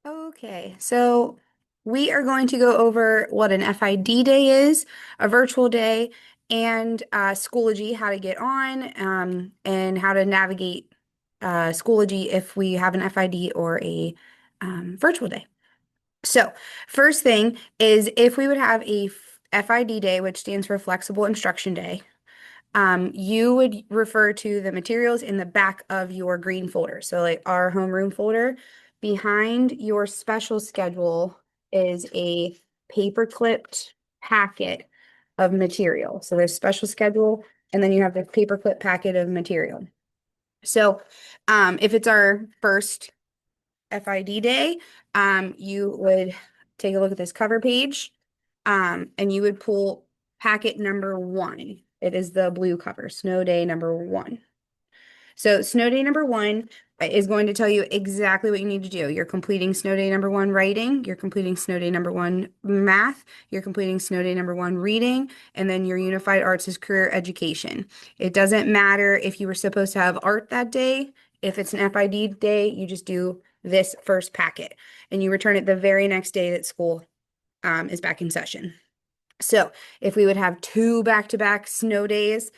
Okay, so we are going to go over what an FID day is, a virtual day, and Schoology, how to get on, and how to navigate Schoology if we have an FID or a virtual day. So, first thing is if we would have a FID day, which stands for Flexible Instruction Day, you would refer to the materials in the back of your green folder. So, like our homeroom folder, behind your special schedule is a paper clipped packet of material. So, there's special schedule, and then you have the paper clip packet of material. So, if it's our first FID day, you would take a look at this cover page, and you would pull packet number one. It is the blue cover, snow day number one. So snow day number one is going to tell you exactly what you need to do. You're completing snow day number one writing, you're completing snow day number one math, you're completing snow day number one reading, and then your unified arts is career education. It doesn't matter if you were supposed to have art that day. If it's an FID day, you just do this first packet and you return it the very next day that school is back in session. So if we would have two back-to-back snow days,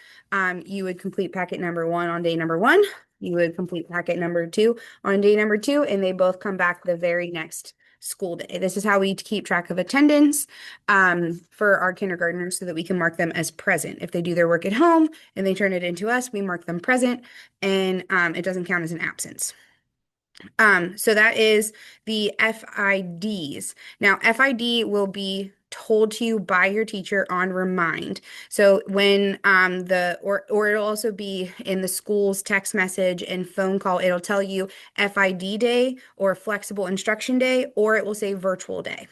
you would complete packet number one on day number one. You would complete packet number two on day number two, and they both come back the very next school day. This is how we keep track of attendance for our kindergartners so that we can mark them as present. If they do their work at home and they turn it into us, we mark them present, and it doesn't count as an absence. So that is the FIDs. Now, FID will be told to you by your teacher on remind. So when or it'll also be in the school's text message and phone call, it'll tell you FID day or flexible instruction day, or it will say virtual day.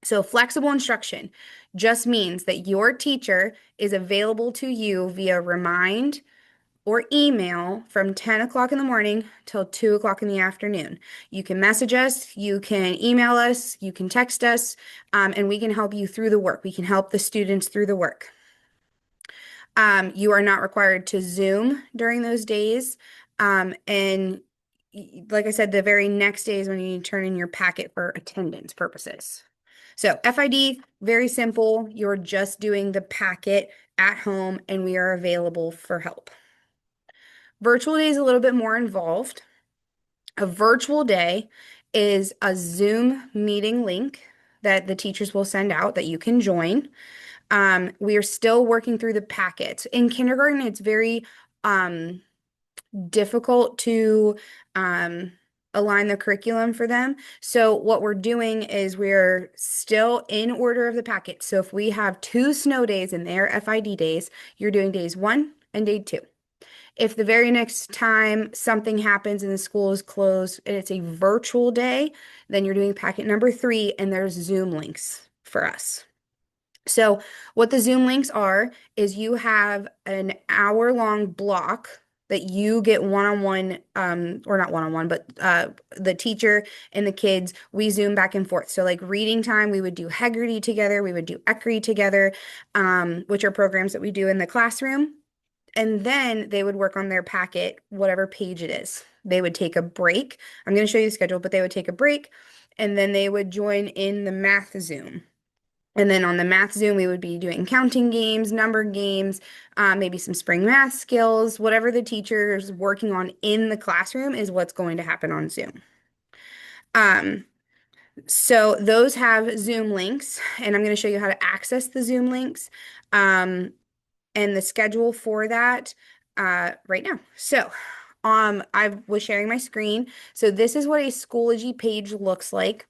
So flexible instruction just means that your teacher is available to you via remind or email from 10 o'clock in the morning till 2 o'clock in the afternoon. You can message us, you can email us, you can text us, and we can help you through the work. We can help the students through the work. You are not required to Zoom during those days. And like I said, the very next day is when you need to turn in your packet for attendance purposes. So FID, very simple. You're just doing the packet at home, and we are available for help. Virtual day is a little bit more involved. A virtual day is a Zoom meeting link that the teachers will send out that you can join. We are still working through the packets. In kindergarten, it's very difficult to align the curriculum for them. So what we're doing is we're still in order of the packet. So if we have two snow days and they're FID days, you're doing days one and day two. If the very next time something happens and the school is closed and it's a virtual day, then you're doing packet number three and there's Zoom links for us. So what the Zoom links are is you have an hour-long block that you get one-on-one, or not one-on-one, but the teacher and the kids, we Zoom back and forth. So like reading time, we would do Heggerty together, we would do ECRI together, which are programs that we do in the classroom. And then they would work on their packet, whatever page it is. They would take a break. I'm going to show you the schedule, but they would take a break and then they would join in the math Zoom. And then on the math Zoom, we would be doing counting games, number games, maybe some spring math skills. Whatever the teacher is working on in the classroom is what's going to happen on Zoom. Um, so those have Zoom links, and I'm going to show you how to access the Zoom links. And the schedule for that right now. So I was sharing my screen. So this is what a Schoology page looks like.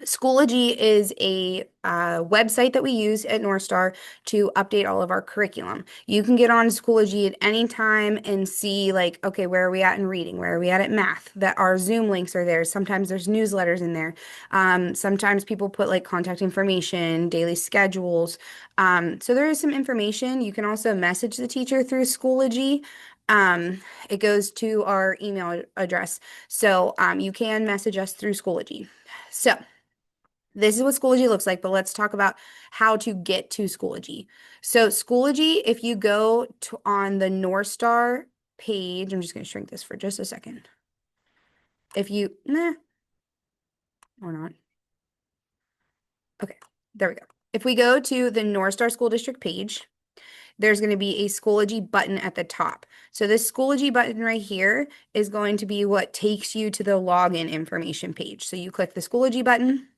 Schoology is a website that we use at North Star to update all of our curriculum. You can get on Schoology at any time and see like, okay, where are we at in reading? Where are we at math? That our Zoom links are there. Sometimes there's newsletters in there. Sometimes people put like contact information, daily schedules. So there is some information. You can also message the teacher through Schoology. It goes to our email address. So you can message us through Schoology. So this is what Schoology looks like, but let's talk about how to get to Schoology. So Schoology, if you go to on the North Star page, I'm just going to shrink this for just a second. If you, or not. Okay, there we go. If we go to the North Star School District page, there's going to be a Schoology button at the top. So this Schoology button right here is going to be what takes you to the login information page. So you click the Schoology button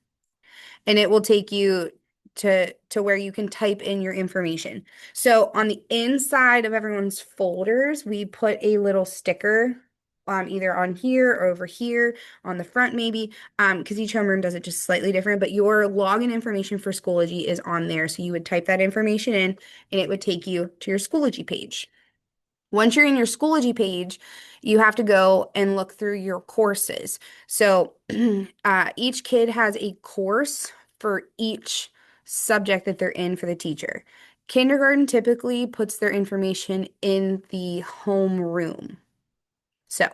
and it will take you to where you can type in your information. So on the inside of everyone's folders, we put a little sticker either on here or over here on the front maybe because each homeroom does it just slightly different, but your login information for Schoology is on there. So you would type that information in and it would take you to your Schoology page. Once you're in your Schoology page, you have to go and look through your courses. So each kid has a course for each subject that they're in for the teacher. Kindergarten typically puts their information in the homeroom. So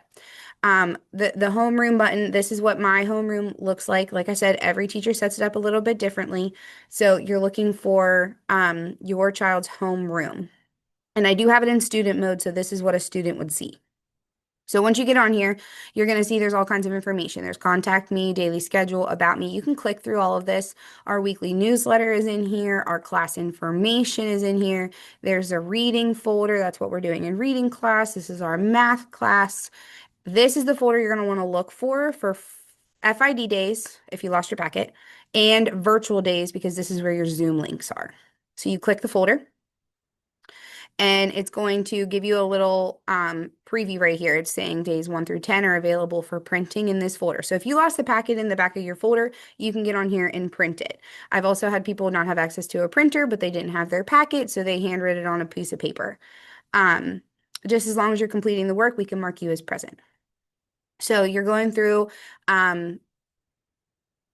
the homeroom button, this is what my homeroom looks like. Like I said, every teacher sets it up a little bit differently. So you're looking for your child's homeroom. And I do have it in student mode, so this is what a student would see. So once you get on here, you're going to see there's all kinds of information. There's contact me, daily schedule, about me. You can click through all of this. Our weekly newsletter is in here. Our class information is in here. There's a reading folder. That's what we're doing in reading class. This is our math class. This is the folder you're going to want to look for FID days, if you lost your packet, and virtual days, because this is where your Zoom links are. So you click the folder and it's going to give you a little preview right here. It's saying days 1 through 10 are available for printing in this folder. So if you lost the packet in the back of your folder, you can get on here and print it. I've also had people not have access to a printer, but they didn't have their packet, so they handwrote it on a piece of paper. Just as long as you're completing the work, we can mark you as present. So you're going through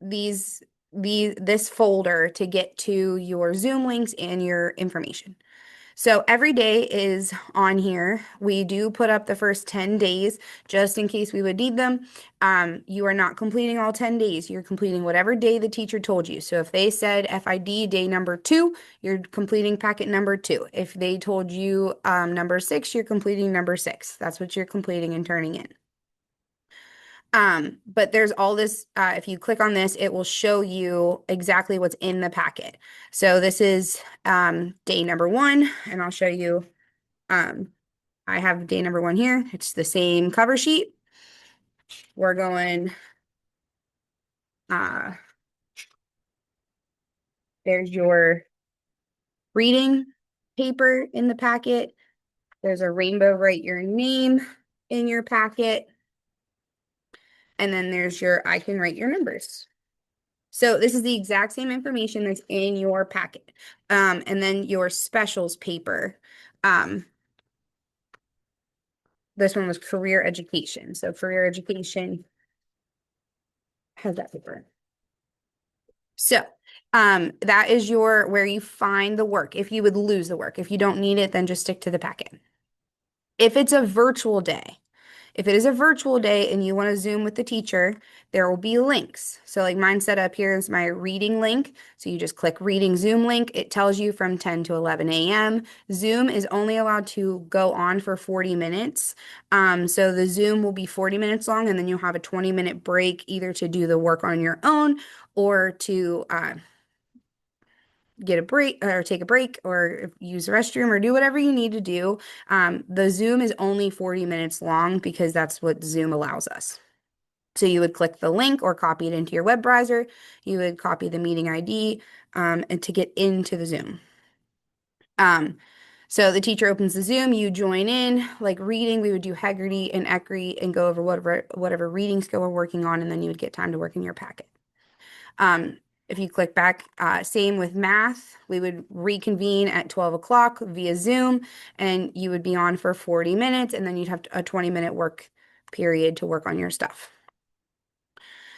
this folder to get to your Zoom links and your information. So every day is on here. We do put up the first 10 days just in case we would need them. You are not completing all 10 days. You're completing whatever day the teacher told you. So if they said FID day number 2, you're completing packet number 2. If they told you number 6, you're completing number 6. That's what you're completing and turning in. But there's all this, if you click on this, it will show you exactly what's in the packet. So this is day number 1, and I'll show you, I have day number 1 here. It's the same cover sheet. We're going, uh, there's your reading paper in the packet. There's a rainbow, write your name in your packet. And then there's your, I can write your numbers. So this is the exact same information that's in your packet. And then your specials paper. This one was career education. So career education has that paper. So that is your where you find the work. If you would lose the work. If you don't need it, then just stick to the packet. If it's a virtual day, if it is a virtual day and you want to Zoom with the teacher, there will be links. So like mine set up here is my reading link. So you just click reading Zoom link. It tells you from 10 to 11 a.m. Zoom is only allowed to go on for 40 minutes. So the Zoom will be 40 minutes long and then you'll have a 20-minute break either to do the work on your own or to get a break or take a break or use the restroom or do whatever you need to do. The Zoom is only 40 minutes long because that's what Zoom allows us. So you would click the link or copy it into your web browser. You would copy the meeting ID and to get into the Zoom. So the teacher opens the Zoom, you join in, like reading, we would do Heggerty and Eckery and go over whatever reading skill we're working on, and then you would get time to work in your packet. If you click back, same with math, we would reconvene at 12 o'clock via Zoom, and you would be on for 40 minutes, and then you'd have a 20-minute work period to work on your stuff.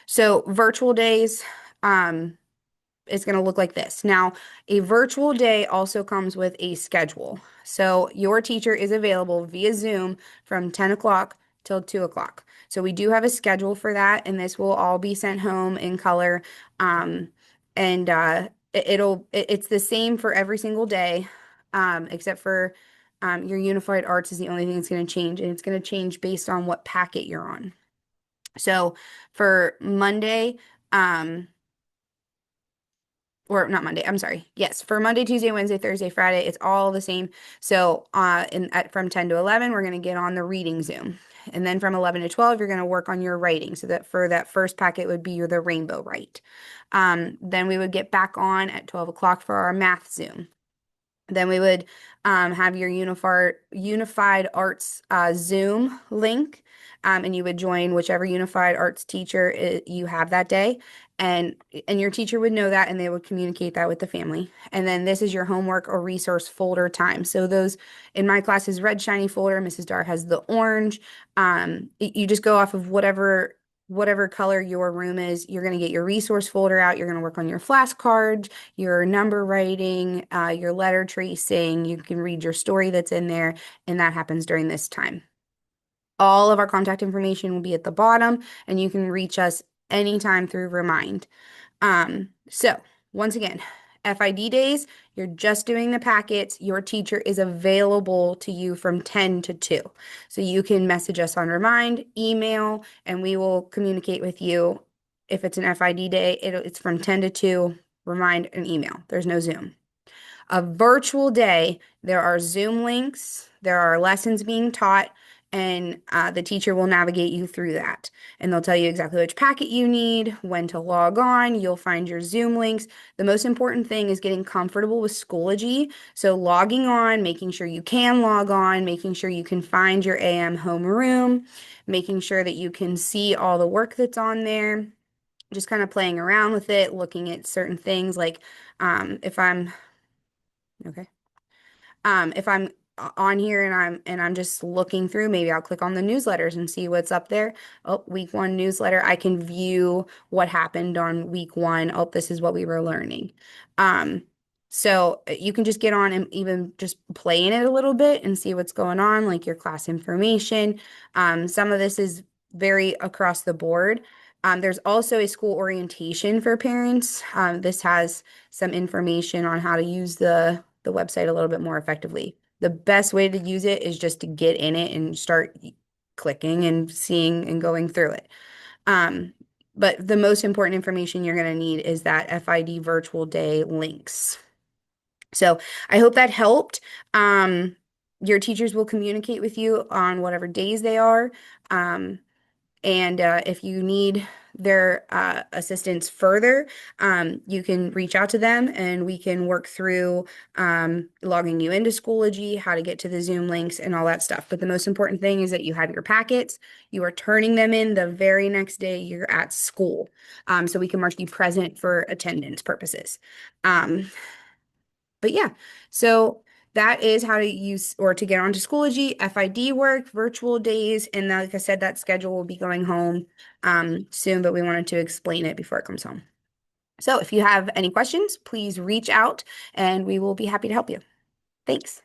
So virtual days, it's going to look like this. Now, a virtual day also comes with a schedule. So your teacher is available via Zoom from 10 o'clock till 2 o'clock. So we do have a schedule for that, and this will all be sent home in color. It's the same for every single day, except for your unified arts is the only thing that's going to change, and it's going to change based on what packet you're on. So for Monday, Um, or not Monday, I'm sorry. Yes, for Monday, Tuesday, Wednesday, Thursday, Friday, it's all the same. So, from 10 to 11, we're going to get on the reading Zoom. And then from 11 to 12, you're going to work on your writing. So that for that first packet would be the rainbow write. Then we would get back on at 12 o'clock for our math Zoom. Then we would have your unified arts Zoom link, and you would join whichever unified arts teacher you have that day, and your teacher would know that, and they would communicate that with the family. And then this is your homework or resource folder time. So those in my class is red shiny folder. Mrs. Dar has the orange. You just go off of whatever color your room is. You're going to get your resource folder out. You're going to work on your flashcards, your number writing, your letter tracing. You can read your story that's in there, and that happens during this time. All of our contact information will be at the bottom, and you can reach us anytime through Remind. So once again, FID days, you're just doing the packets. Your teacher is available to you from 10 to 2. So you can message us on Remind, email, and we will communicate with you. If it's an FID day, it's from 10 to 2, Remind and email. There's no Zoom. A virtual day, there are Zoom links, there are lessons being taught, and the teacher will navigate you through that. And they'll tell you exactly which packet you need, when to log on. You'll find your Zoom links. The most important thing is getting comfortable with Schoology. So logging on, making sure you can log on, making sure you can find your AM homeroom, making sure that you can see all the work that's on there. Just kind of playing around with it, looking at certain things like if I'm okay. If I'm on here and I'm just looking through, maybe I'll click on the newsletters and see what's up there. Oh, week one newsletter. I can view what happened on week one. Oh, this is what we were learning. Um, so you can just get on and even just play in it a little bit and see what's going on, like your class information. Some of this is very across the board. There's also a school orientation for parents. This has some information on how to use the website a little bit more effectively. The best way to use it is just to get in it and start clicking and seeing and going through it. Um, but the most important information you're going to need is that FID virtual day links. So I hope that helped. Your teachers will communicate with you on whatever days they are. Um, and if you need their assistance further, you can reach out to them and we can work through logging you into Schoology, how to get to the Zoom links and all that stuff. But the most important thing is that you have your packets. You are turning them in the very next day you're at school. So we can mark you present for attendance purposes. Um, but yeah, so that is how to use or to get onto Schoology, FID work, virtual days, and like I said, that schedule will be going home soon, but we wanted to explain it before it comes home. So if you have any questions, please reach out and we will be happy to help you. Thanks.